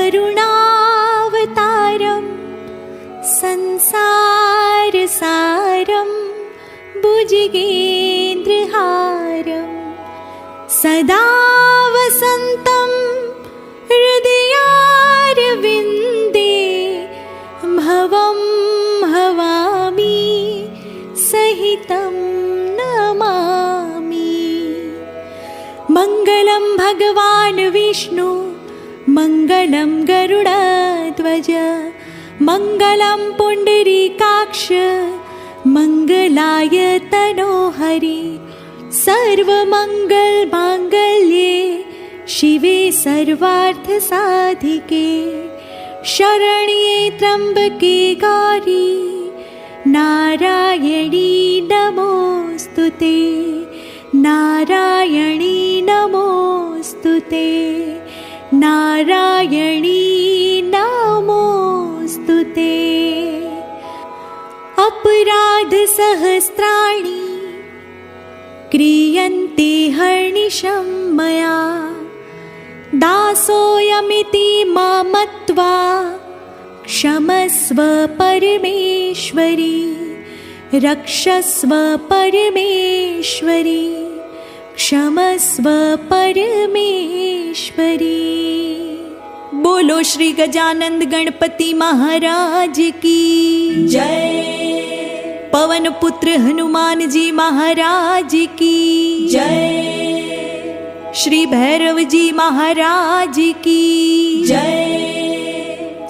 करुणावतारं संसारसारं भुजगेन्द्रहारं सदा वसन्तं हृदयारविन्दे भवं भवामि सहितं नमामि। मङ्गलं भगवान् विष्णु मङ्गलं गरुडध्वज मङ्गलं पुण्डरीकाक्ष मङ्गलाय तनोहरि सर्वमङ्गलमाङ्गल्ये शिवे सर्वार्थसाधिके शरण्ये त्र्यम्बके गौरी नारायणी नमोऽस्तुते नारायणी नमोऽस्तुते नारायणी नमोऽस्तुते। अपराधसहस्राणि क्रियन्ते हर्निशं मया दासोऽयमिति मत्वा क्षमस्व परमेश्वरी रक्षस्व परमेश्वरी क्षमस्व परमेश्वरी। बोलो श्री गजानंद गणपति महाराज की जय। पवन पुत्र हनुमान जी महाराज की जय। श्री भैरव जी महाराज की जय।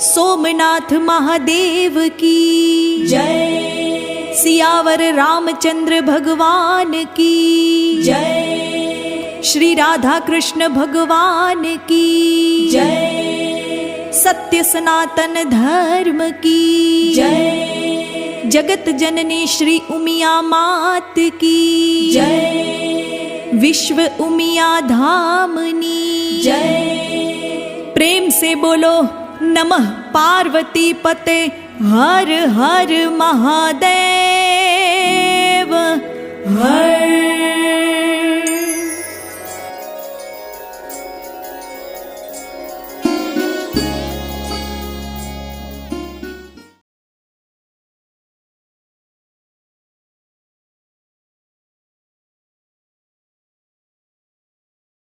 सोमनाथ महादेव की जय। सियावर रामचंद्र भगवान की जय। श्री राधा कृष्ण भगवान की जय। सत्य सनातन धर्म की जय। जगत जननी श्री उमिया मात की जय। विश्व उमिया धामनी जय। प्रेम से बोलो नमः पार्वती पते हर हर महादेव।